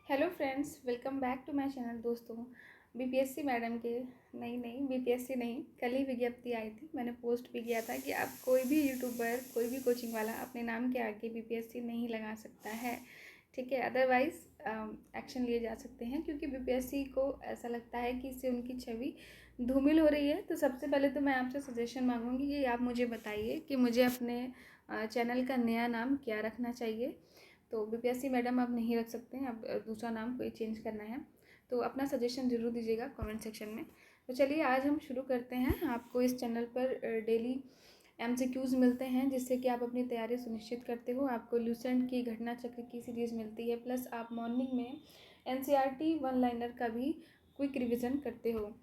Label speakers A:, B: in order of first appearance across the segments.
A: Hello friends, welcome back to my channel. दोस्तों, BPSC madam के नहीं बीपीएससी नहीं, कल ही विज्ञप्ति आई थी। मैंने पोस्ट भी किया था कि अब कोई भी यूट्यूबर, कोई भी कोचिंग वाला अपने नाम के आगे बीपीएससी नहीं लगा सकता है। ठीक है, अदरवाइज़ एक्शन लिए जा सकते हैं, क्योंकि बीपीएससी को ऐसा लगता है कि इससे उनकी छवि धूमिल हो रही है। तो सबसे पहले तो मैं आपसे सजेशन मांगूंगी कि आप मुझे बताइए कि मुझे अपने चैनल का नया नाम क्या रखना चाहिए। तो बीपीएससी मैडम आप नहीं रख सकते हैं, अब दूसरा नाम कोई चेंज करना है तो अपना सजेशन ज़रूर दीजिएगा कमेंट सेक्शन में। तो चलिए आज हम शुरू करते हैं। आपको इस चैनल पर डेली एमसीक्यूज़ मिलते हैं, जिससे कि आप अपनी तैयारी सुनिश्चित करते हो। आपको लूसेंट की घटना चक्र की सीरीज़ मिलती है, प्लस आप मॉर्निंग में एनसीईआरटी वन लाइनर का भी क्विक रिवीजन करते हो।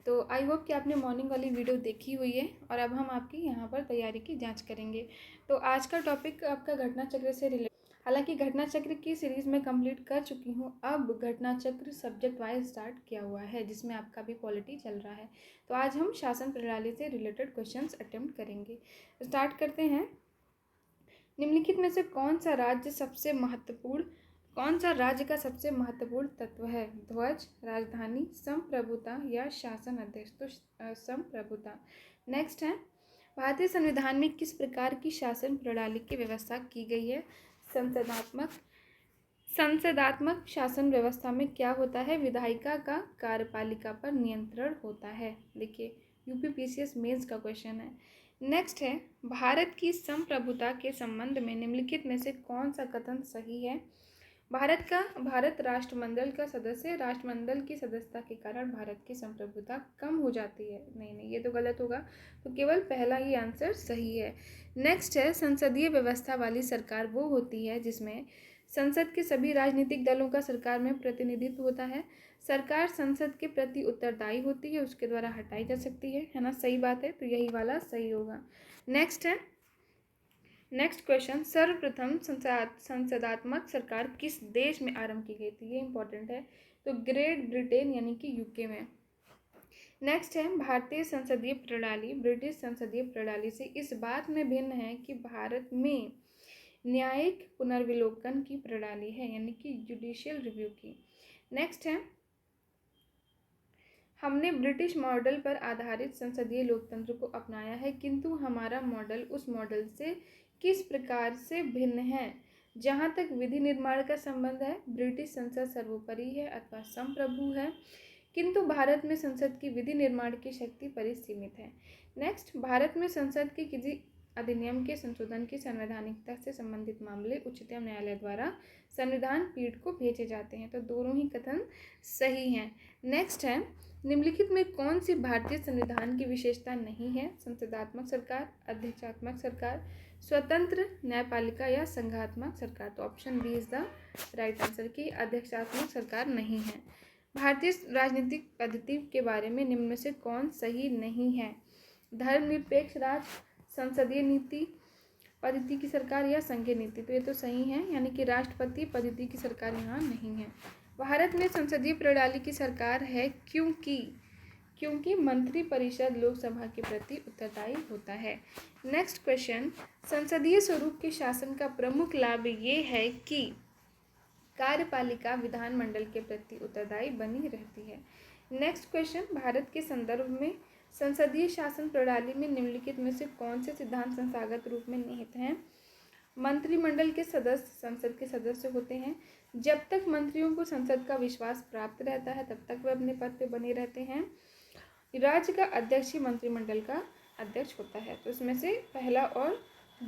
A: तो आई होप कि आपने मॉर्निंग वाली वीडियो देखी हुई है और अब हम आपकी यहाँ पर तैयारी की जांच करेंगे। तो आज का टॉपिक आपका घटना चक्र से रिलेटेड। हालांकि घटना चक्र की सीरीज़ में कंप्लीट कर चुकी हूँ, अब घटना चक्र सब्जेक्ट वाइज स्टार्ट किया हुआ है, जिसमें आपका भी पॉलिटी चल रहा है। तो आज हम शासन प्रणाली से रिलेटेड क्वेश्चंस अटेम्प्ट करेंगे। स्टार्ट करते हैं। निम्नलिखित में से कौन सा राज्य का सबसे महत्वपूर्ण तत्व है? ध्वज, राजधानी, संप्रभुता या शासन अध्यक्ष? तो संप्रभुता। नेक्स्ट है, भारतीय संविधान में किस प्रकार की शासन प्रणाली की व्यवस्था की गई है? संसदात्मक शासन व्यवस्था में क्या होता है? विधायिका का कार्यपालिका पर नियंत्रण होता है। देखिए, यूपीपीसीएस मेंस का क्वेश्चन है। नेक्स्ट है, भारत की संप्रभुता के संबंध में निम्नलिखित में से कौन सा कथन सही है? भारत राष्ट्रमंडल का सदस्य, राष्ट्रमंडल की सदस्यता के कारण भारत की संप्रभुता कम हो जाती है। नहीं, ये तो गलत होगा। तो केवल पहला ही आंसर सही है। नेक्स्ट है, संसदीय व्यवस्था वाली सरकार वो होती है जिसमें संसद के सभी राजनीतिक दलों का सरकार में प्रतिनिधित्व होता है। सरकार संसद के प्रति उत्तरदायी होती है, उसके द्वारा हटाई जा सकती है ना? सही बात है, तो यही वाला सही होगा। नेक्स्ट क्वेश्चन, सर्वप्रथम संसदात्मक सरकार किस देश में आरंभ की गई थी? ये इंपॉर्टेंट है। तो ग्रेट ब्रिटेन यानी कि यूके में। नेक्स्ट है, भारतीय संसदीय प्रणाली ब्रिटिश संसदीय प्रणाली से इस बात में भिन्न है कि भारत में न्यायिक पुनर्विलोकन की प्रणाली है, यानी कि जुडिशियल रिव्यू की। नेक्स्ट है, हमने ब्रिटिश मॉडल पर आधारित संसदीय लोकतंत्र को अपनाया है, किंतु हमारा मॉडल उस मॉडल से किस प्रकार से भिन्न है? जहाँ तक विधि निर्माण का संबंध है, ब्रिटिश संसद सर्वोपरि है अथवा संप्रभु है, किंतु भारत में संसद की विधि निर्माण की शक्ति परिसीमित है। नेक्स्ट, भारत में संसद के किसी अधिनियम के संशोधन की संवैधानिकता से संबंधित मामले उच्चतम न्यायालय द्वारा संविधान पीठ को भेजे जाते हैं। तो दोनों ही कथन सही हैं। नेक्स्ट है, निम्नलिखित में कौन सी भारतीय संविधान की विशेषता नहीं है? संसदात्मक सरकार, अध्यक्षात्मक सरकार, स्वतंत्र न्यायपालिका या संघात्मक सरकार? तो option B is the right answer की अध्यक्षात्मक सरकार नहीं है। भारतीय राजनीतिक पद्धति के बारे में निम्न में से कौन सही नहीं है? धर्मनिरपेक्ष राज्य, संसदीय नीति पद्धति की सरकार या संघीय नीति? तो ये तो सही है, यानी कि राष्ट्रपति पद्धति की सरकार यहाँ नहीं है। भारत में संसदीय प्रणाली की सरकार है क्योंकि मंत्री परिषद लोकसभा के प्रति उत्तरदायी होता है। नेक्स्ट क्वेश्चन, संसदीय स्वरूप के शासन का प्रमुख लाभ ये है कि कार्यपालिका विधानमंडल के प्रति उत्तरदायी बनी रहती है। नेक्स्ट क्वेश्चन, भारत के संदर्भ में संसदीय शासन प्रणाली में निम्नलिखित में से कौन से सिद्धांत संस्थागत रूप में निहित हैं? मंत्रिमंडल के सदस्य संसद के सदस्य होते हैं। जब तक मंत्रियों को संसद का विश्वास प्राप्त रहता है, तब तक वे अपने पद पर बने रहते हैं। राज्य का अध्यक्ष ही मंत्रिमंडल का अध्यक्ष होता है। तो इसमें से पहला और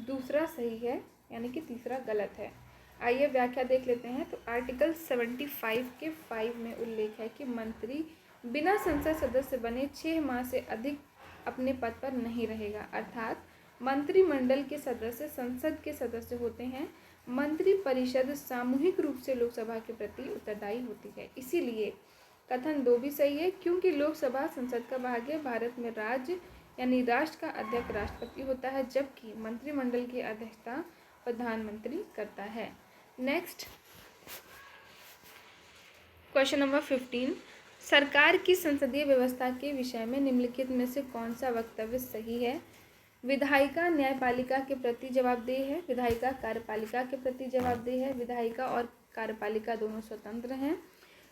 A: दूसरा सही है, यानी कि तीसरा गलत है। आइए व्याख्या देख लेते हैं। तो आर्टिकल 75 के 5 में उल्लेख है कि मंत्री बिना संसद सदस्य बने 6 माह से अधिक अपने पद पर नहीं रहेगा, अर्थात मंत्रिमंडल के सदस्य संसद के सदस्य होते हैं। मंत्री परिषद सामूहिक रूप से लोकसभा के प्रति उत्तरदायी होती है। इसीलिए कथन 2 भी सही है, क्योंकि लोकसभा संसद का भाग है। भारत में राज्य यानी राष्ट्र का अध्यक्ष राष्ट्रपति होता है, जबकि मंत्रिमंडल की अध्यक्षता प्रधानमंत्री करता है। नेक्स्ट क्वेश्चन नंबर 15, सरकार की संसदीय व्यवस्था के विषय में निम्नलिखित में से कौन सा वक्तव्य सही है? विधायिका न्यायपालिका के प्रति जवाबदेह है, विधायिका कार्यपालिका के प्रति जवाबदेह है, विधायिका और कार्यपालिका दोनों स्वतंत्र हैं।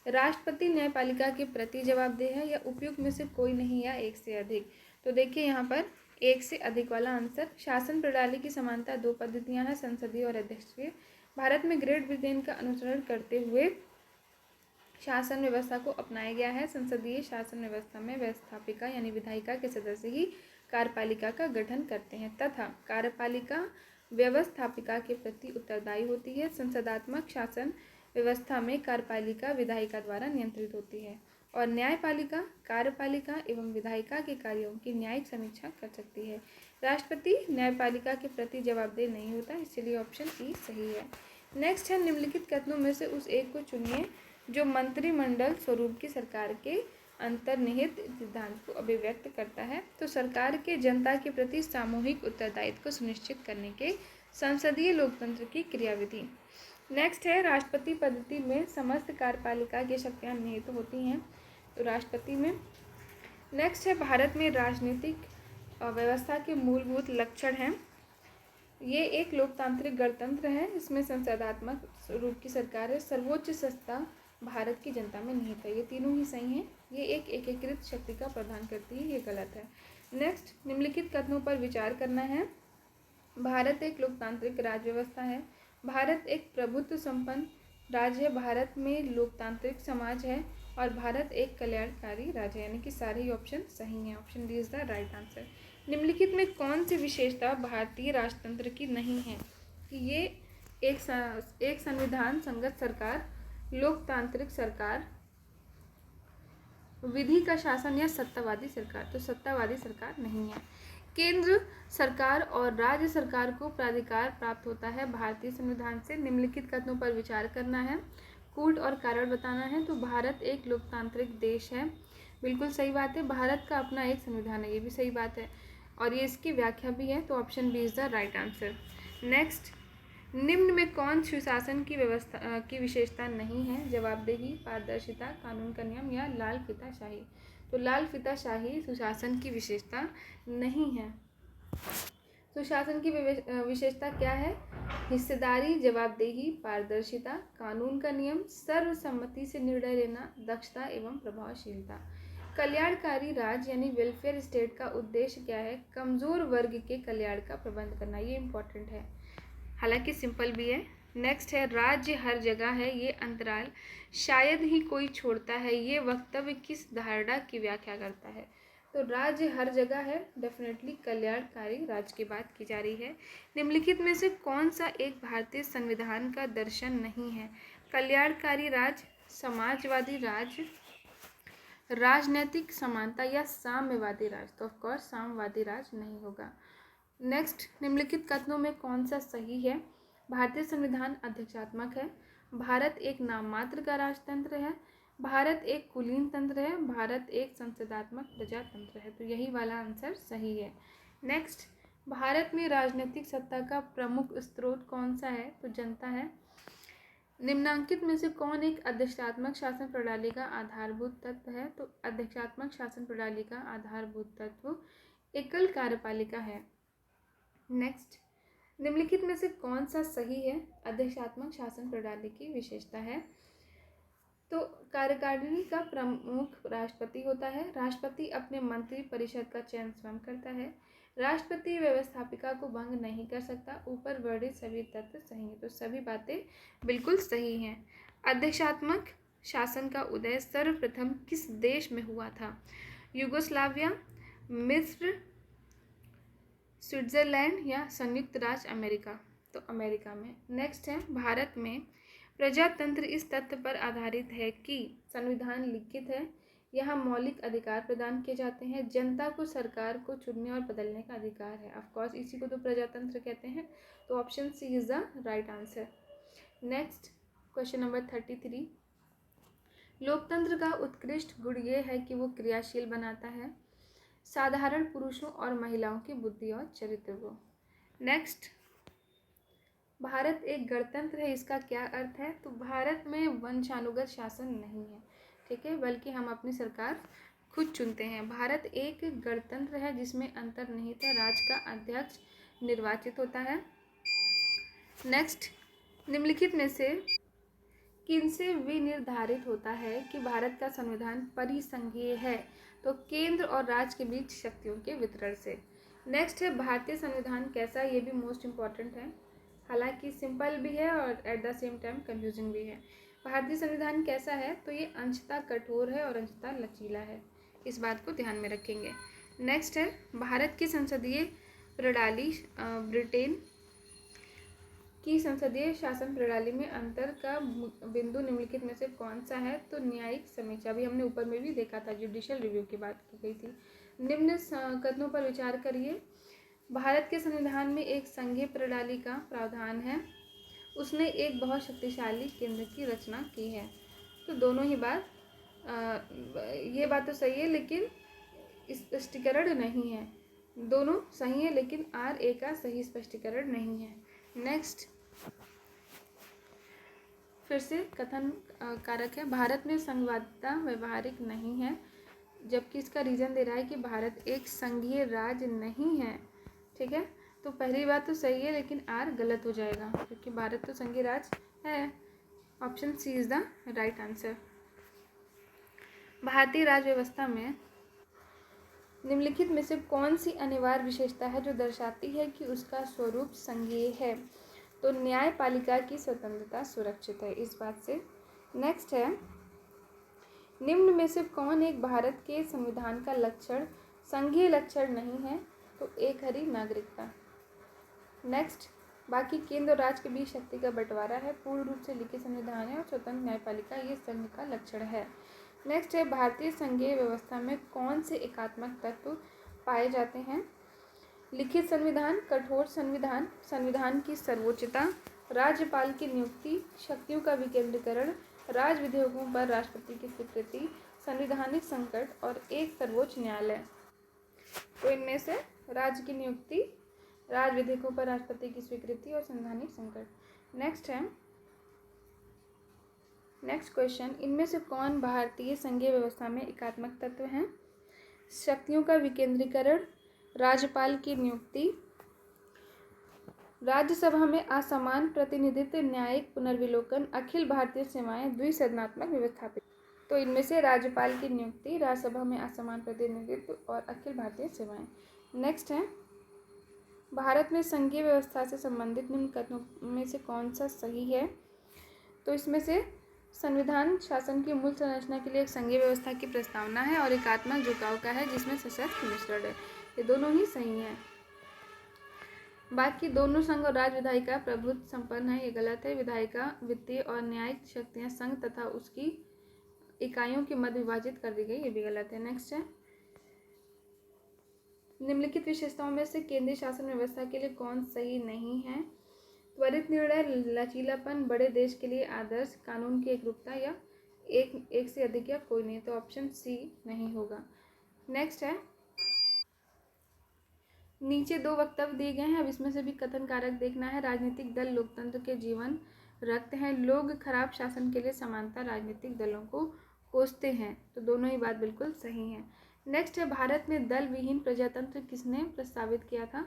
A: राष्ट्रपति न्यायपालिका के प्रति जवाबदेह है या उपयुक्त में से कोई नहीं या एक से अधिक। तो देखिए यहाँ पर एक से अधिक वाला आंसर। शासन प्रणाली की समानता दो पद्धतियाँ हैं, संसदीय और अध्यक्षीय। भारत में ग्रेट ब्रिटेन का अनुसरण करते हुए शासन व्यवस्था को अपनाया गया है। संसदीय शासन व्यवस्था में व्यवस्थापिका यानी विधायिका के सदस्य ही कार्यपालिका का गठन करते हैं तथा कार्यपालिका व्यवस्थापिका के प्रति उत्तरदायी होती है। संसदात्मक शासन व्यवस्था में कार्यपालिका विधायिका द्वारा नियंत्रित होती है और न्यायपालिका कार्यपालिका एवं विधायिका के कार्यों की न्यायिक समीक्षा कर सकती है। राष्ट्रपति न्यायपालिका के प्रति जवाबदेह नहीं होता, इसलिए ऑप्शन ई सही है। नेक्स्ट है, निम्नलिखित कथनों में से उस एक को चुनिए जो मंत्रिमंडल स्वरूप की सरकार के अंतर्निहित सिद्धांत को अभिव्यक्त करता है। तो सरकार के जनता के प्रति सामूहिक उत्तरदायित्व को सुनिश्चित करने के संसदीय लोकतंत्र की क्रियाविधि। नेक्स्ट है, राष्ट्रपति पद्धति में समस्त कार्यपालिका की शक्तियाँ निहित होती हैं। तो राष्ट्रपति में। नेक्स्ट है, भारत में राजनीतिक व्यवस्था के मूलभूत लक्षण हैं। ये एक लोकतांत्रिक गणतंत्र है, इसमें संसदात्मक रूप की सरकार है, सर्वोच्च सत्ता भारत की जनता में निहित है। ये तीनों ही सही हैं। ये एक एकीकृत शक्ति का प्रदान करती है, ये गलत है। नेक्स्ट, निम्नलिखित कथनों पर विचार करना है। भारत एक लोकतांत्रिक राज्य व्यवस्था है। भारत एक प्रभुत्व संपन्न राज्य है। भारत में लोकतांत्रिक समाज है और भारत एक कल्याणकारी राज्य है। यानी कि सारे ही ऑप्शन सही हैं। Option D is the right answer. निम्नलिखित में कौन सी विशेषता भारतीय राजतंत्र की नहीं है? कि ये एक संविधान संगत सरकार, लोकतांत्रिक सरकार, विधि का शासन या सत्तावादी सरकार। तो सत्तावादी सरकार नहीं है। केंद्र सरकार और राज्य सरकार को प्राधिकार प्राप्त होता है भारतीय संविधान से। निम्नलिखित कथनों पर विचार करना है, कूट और कारण बताना है। तो भारत एक लोकतांत्रिक देश है, बिल्कुल सही बात है। भारत का अपना एक संविधान है, ये भी सही बात है और ये इसकी व्याख्या भी है। तो option B is the right answer. Next, निम्न में कौन सुशासन की व्यवस्था की विशेषता नहीं है? जवाबदेही, पारदर्शिता, कानून का नियम या लाल फीताशाही। तो लाल फीताशाही सुशासन की विशेषता नहीं है। सुशासन की विशेषता क्या है? हिस्सेदारी, जवाबदेही, पारदर्शिता, कानून का नियम, सर्वसम्मति से निर्णय लेना, दक्षता एवं प्रभावशीलता। कल्याणकारी राज्य यानी वेलफेयर स्टेट का उद्देश्य क्या है? कमजोर वर्ग के कल्याण का प्रबंध करना। ये इंपॉर्टेंट है, हालांकि सिंपल भी है। नेक्स्ट है, राज्य हर जगह है, ये अंतराल शायद ही कोई छोड़ता है, ये वक्तव्य किस धारणा की व्याख्या करता है? तो राज्य हर जगह है, डेफिनेटली कल्याणकारी राज्य की बात की जा रही है। निम्नलिखित में से कौन सा एक भारतीय संविधान का दर्शन नहीं है? कल्याणकारी राज्य, समाजवादी राज्य, राजनीतिक समानता या साम्यवादी राज्य। तो ऑफकोर्स साम्यवादी राज्य नहीं होगा। नेक्स्ट, निम्नलिखित कथनों में कौन सा सही है? भारतीय संविधान अध्यक्षात्मक है, भारत एक नाममात्र का राजतंत्र है, भारत एक कुलीन तंत्र है, भारत एक संसदात्मक प्रजातंत्र है। तो यही वाला आंसर सही है। नेक्स्ट, भारत में राजनीतिक सत्ता का प्रमुख स्रोत कौन सा है? तो जनता है। निम्नांकित में से कौन एक अध्यक्षात्मक शासन प्रणाली का आधारभूत तत्व है? तो अध्यक्षात्मक शासन प्रणाली का आधारभूत तत्व एकल कार्यपालिका है। नेक्स्ट, निम्नलिखित में से कौन सा सही है? अध्यक्षात्मक शासन प्रणाली की विशेषता है। तो कार्यकारिणी का प्रमुख राष्ट्रपति होता है, राष्ट्रपति अपने मंत्री परिषद का चयन स्वयं करता है, राष्ट्रपति व्यवस्थापिका को भंग नहीं कर सकता। ऊपर वर्णित सभी तथ्य सही हैं। तो सभी बातें बिल्कुल सही हैं। अध्यक्षात्मक शासन का उदय सर्वप्रथम किस देश में हुआ था? यूगोस्लाविया, मिस्र, स्विट्जरलैंड या संयुक्त राज्य अमेरिका। तो अमेरिका में। नेक्स्ट है, भारत में प्रजातंत्र इस तथ्य पर आधारित है कि संविधान लिखित है, यहाँ मौलिक अधिकार प्रदान किए जाते हैं, जनता को सरकार को चुनने और बदलने का अधिकार है। ऑफ कोर्स इसी को तो प्रजातंत्र कहते हैं। तो option C is the right answer. Next, question number 33, लोकतंत्र का उत्कृष्ट गुण ये है कि वो क्रियाशील बनाता है साधारण पुरुषों और महिलाओं की बुद्धि और चरित्र को। नेक्स्ट, भारत एक गणतंत्र है, इसका क्या अर्थ है? तो भारत में वंशानुगत शासन नहीं है, ठीक है, बल्कि हम अपनी सरकार खुद चुनते हैं। भारत एक गणतंत्र है जिसमें अंतर्निहित है, राज्य का अध्यक्ष निर्वाचित होता है। नेक्स्ट, निम्नलिखित में से किनसे विनिर्धारित होता है कि भारत का संविधान परिसंघीय है? तो केंद्र और राज्य के बीच शक्तियों के वितरण से। नेक्स्ट है भारतीय संविधान कैसा? ये भी मोस्ट इम्पॉर्टेंट है, हालांकि सिंपल भी है और at the same time confusing भी है। भारतीय संविधान कैसा है? तो ये अंशतः कठोर है और अंशतः लचीला है, इस बात को ध्यान में रखेंगे। नेक्स्ट है भारत की संसदीय प्रणाली ब्रिटेन की संसदीय शासन प्रणाली में अंतर का बिंदु निम्नलिखित में से कौन सा है? तो न्यायिक समीक्षा, अभी हमने ऊपर में भी देखा था, जुडिशियल रिव्यू की बात की गई थी। निम्न कथनों पर विचार करिए। भारत के संविधान में एक संघीय प्रणाली का प्रावधान है, उसने एक बहुत शक्तिशाली केंद्र की रचना की है। तो दोनों ही बात ये बात तो सही है, लेकिन स्पष्टीकरण नहीं है। दोनों सही है, लेकिन RA का सही स्पष्टीकरण नहीं है। नेक्स्ट फिर से कथन कारक है, भारत में संघवादिता व्यवहारिक नहीं है, जबकि इसका रीजन दे रहा है कि भारत एक संघीय राज्य नहीं है। ठीक है, तो पहली बात तो सही है, लेकिन R गलत हो जाएगा, क्योंकि भारत तो संघीय राज्य है। Option C is the right answer. भारतीय राज्य व्यवस्था में निम्नलिखित में से कौन सी अनिवार्य विशेषता है जो दर्शाती है कि उसका स्वरूप संघीय है? तो न्यायपालिका की स्वतंत्रता सुरक्षित है, इस बात से। नेक्स्ट है निम्न में से कौन एक भारत के संविधान का लक्षण संघीय लक्षण नहीं है? तो एक हरी नागरिकता। नेक्स्ट बाकी केंद्र और राज्य के बीच शक्ति का बंटवारा है, पूर्ण रूप से लिखित संविधान है और स्वतंत्र न्यायपालिका, ये संघ का लक्षण है। नेक्स्ट है भारतीय संघीय व्यवस्था में कौन से एकात्मक तत्व पाए जाते हैं? लिखित संविधान, कठोर संविधान, संविधान की सर्वोच्चता, राज्यपाल की नियुक्ति, शक्तियों का विकेंद्रीकरण, राज विधेयकों पर राष्ट्रपति की स्वीकृति, संवैधानिक संकट और एक सर्वोच्च न्यायालय। तो इनमें से राज्य की नियुक्ति, राज विधेयकों पर राष्ट्रपति की स्वीकृति और संवैधानिक संकट। नेक्स्ट है नेक्स्ट क्वेश्चन, इनमें से कौन भारतीय संघीय व्यवस्था में एकात्मक तत्व हैं? शक्तियों का विकेंद्रीकरण, राज्यपाल की नियुक्ति, राज्यसभा में असमान प्रतिनिधित्व, न्यायिक पुनर्विलोकन, अखिल भारतीय सेवाएं, द्विसदनात्मक व्यवस्थापित। तो इनमें से राज्यपाल की नियुक्ति, राज्यसभा में असमान प्रतिनिधित्व और अखिल भारतीय सेवाएं। नेक्स्ट है भारत में संघीय व्यवस्था से संबंधित निम्न कथनों में से कौन सा सही है? तो इसमें से संविधान शासन की मूल संरचना के लिए एक संघीय व्यवस्था की प्रस्तावना है और एकात्मक झुकाव का है, जिसमें सशक्त मिश्रण है। ये दोनों ही सही हैं। बाकी दोनों संघ और राज्य विधायिका प्रभुत्व संपन्न है, ये गलत है। विधायिका वित्तीय और न्यायिक शक्तियां संघ तथा उसकी इकाइयों के मध्य विभाजित कर दी गई, ये भी गलत है। नेक्स्ट है निम्नलिखित विशेषताओं में से केंद्रीय शासन व्यवस्था के लिए कौन सही नहीं है? त्वरित निर्णय, लचीलापन, बड़े देश के लिए आदर्श, कानून की एकरूपता या एक से अधिक या कोई नहीं। तो ऑप्शन C नहीं होगा। नेक्स्ट है नीचे दो वक्तव्य दिए गए हैं, अब इसमें से भी कथन कारक देखना है। राजनीतिक दल लोकतंत्र के जीवन रखते हैं, लोग खराब शासन के लिए समानता राजनीतिक दलों को कोसते हैं। तो दोनों ही बात बिल्कुल सही है। नेक्स्ट है भारत में दल विहीन प्रजातंत्र किसने प्रस्तावित किया था?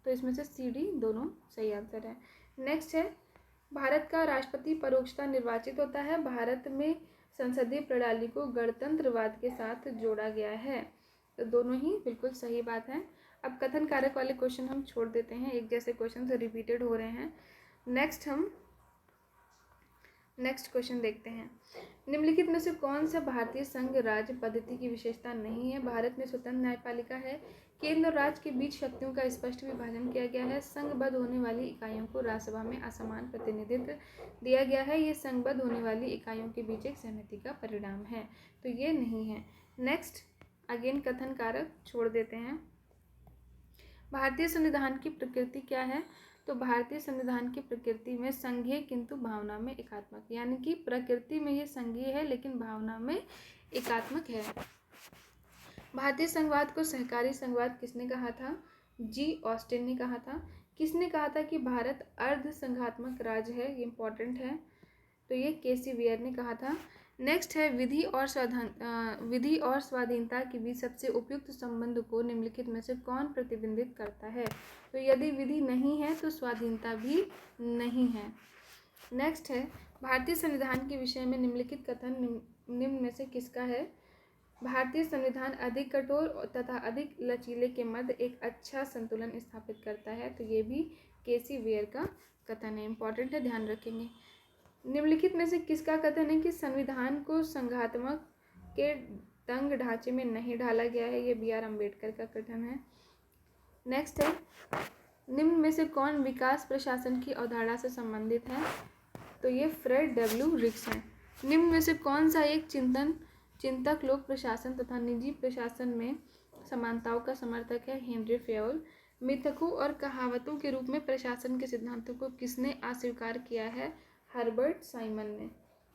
A: तो इसमें से CD दोनों सही आंसर है। नेक्स्ट है भारत का राष्ट्रपति परोक्षता निर्वाचित होता है, भारत में संसदीय प्रणाली को गणतंत्रवाद के साथ जोड़ा गया है। तो दोनों ही बिल्कुल सही बात है। अब कथन कारक वाले क्वेश्चन हम छोड़ देते हैं, एक जैसे क्वेश्चन से रिपीटेड हो रहे हैं। नेक्स्ट क्वेश्चन देखते हैं। निम्नलिखित में से कौन सा भारतीय संघ राज्य पद्धति की विशेषता नहीं है? भारत में स्वतंत्र न्यायपालिका है, केंद्र और राज्य के बीच शक्तियों का स्पष्ट विभाजन किया गया है, संघबद्ध होने वाली इकाइयों को राज्यसभा में असमान प्रतिनिधित्व दिया गया है, ये संघबद्ध होने वाली इकाइयों के बीच एक सहमति का परिणाम है। तो ये नहीं है। नेक्स्ट अगेन कथन कारक छोड़ देते हैं। भारतीय संविधान की प्रकृति क्या है? तो भारतीय संविधान की प्रकृति में संघीय किंतु भावना में एकात्मक, यानी कि प्रकृति में ये संघीय है लेकिन भावना में एकात्मक है। भारतीय संघवाद को सहकारी संघवाद किसने कहा था? G. ऑस्टिन ने कहा था। किसने कहा था कि भारत अर्ध संघात्मक राज्य है? ये इंपॉर्टेंट है। तो ये KC वेयर ने कहा था। नेक्स्ट है विधि और स्वाधीनता के बीच सबसे उपयुक्त संबंध को निम्नलिखित में से कौन प्रतिबिंबित करता है? तो यदि विधि नहीं है तो स्वाधीनता भी नहीं है। नेक्स्ट है भारतीय संविधान के विषय में निम्नलिखित कथन निम्न में से किसका है। भारतीय संविधान अधिक कठोर तथा अधिक लचीले के मध्य एक अच्छा संतुलन स्थापित करता है। तो ये भी केसी वेयर का कथन है, इंपॉर्टेंट है, ध्यान रखेंगे। निम्नलिखित में से किसका कथन है कि संविधान को संघात्मक के तंग ढांचे में नहीं ढाला गया है। ये BR अम्बेडकर का कथन है। नेक्स्ट है निम्न में से कौन विकास प्रशासन की अवधारणा से संबंधित है। तो ये फ्रेड W. रिक्स हैं। निम्न में से कौन सा एक चिंतक लोक प्रशासन तथा निजी प्रशासन में समानताओं का समर्थक है। Henry Fayol. मिथकों और कहावतों के रूप में प्रशासन के सिद्धांतों को किसने अस्वीकार किया है। हर्बर्ट साइमन ने।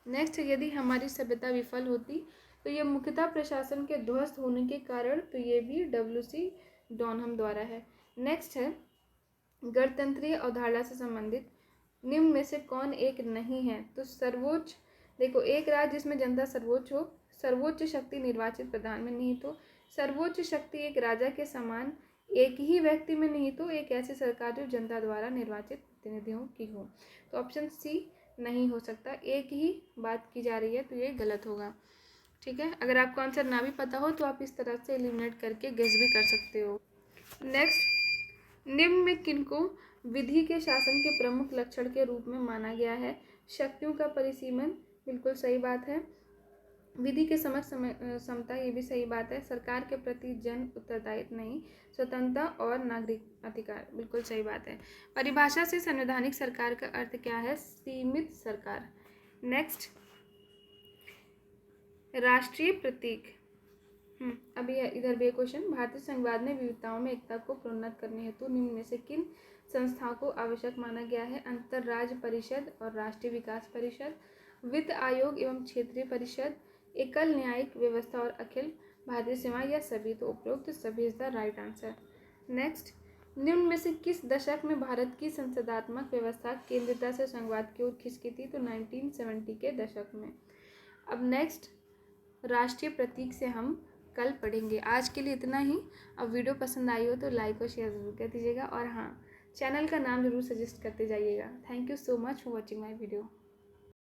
A: नेक्स्ट, यदि हमारी सभ्यता विफल होती तो ये मुख्यतः प्रशासन के ध्वस्त होने के कारण। तो ये भी WC डॉनहम द्वारा है। नेक्स्ट है गणतंत्रीय अवधारणा से संबंधित निम्न में से कौन एक नहीं है। तो सर्वोच्च, देखो, एक राज्य जिसमें जनता सर्वोच्च हो, सर्वोच्च शक्ति निर्वाचित प्रधान में निहित हो, सर्वोच्च शक्ति एक राजा के समान एक ही व्यक्ति में निहित हो, एक ऐसी सरकार जो जनता द्वारा निर्वाचित प्रतिनिधियों की हो। तो ऑप्शन सी नहीं हो सकता, एक ही बात की जा रही है, तो ये गलत होगा। ठीक है, अगर आपको आंसर ना भी पता हो तो आप इस तरह से एलिमिनेट करके गेस भी कर सकते हो। नेक्स्ट, निम्न में किनको विधि के शासन के प्रमुख लक्षण के रूप में माना गया है। शक्तियों का परिसीमन, बिल्कुल सही बात है। विधि के समता, ये भी सही बात है। सरकार के प्रति जन उत्तरदायित्व नहीं, स्वतंत्रता और नागरिक अधिकार, बिल्कुल सही बात है। परिभाषा से संवैधानिक सरकार का अर्थ क्या है। सीमित सरकार। नेक्स्ट, राष्ट्रीय प्रतीक। अभी इधर भी एक क्वेश्चन, भारतीय संघवाद में विविधताओं में एकता को प्रोन्नत करने हेतु निम्न में से किन संस्थाओं को आवश्यक माना गया है। अंतरराज्य परिषद और राष्ट्रीय विकास परिषद, वित्त आयोग एवं क्षेत्रीय परिषद, एकल न्यायिक व्यवस्था और अखिल भारतीय सेवा, या सभी। तो उपरोक्त सभी is the right answer. Next, निम्न में से किस दशक में भारत की संसदात्मक व्यवस्था केंद्रीयता से संघवाद की ओर खिसकी थी। तो 1970 के दशक में। अब नेक्स्ट, राष्ट्रीय प्रतीक से हम कल पढ़ेंगे। आज के लिए इतना ही। अब वीडियो पसंद आई हो तो लाइक और शेयर ज़रूर कर दीजिएगा, और हाँ, चैनल का नाम ज़रूर सजेस्ट करते जाइएगा। Thank you so much for watching my video.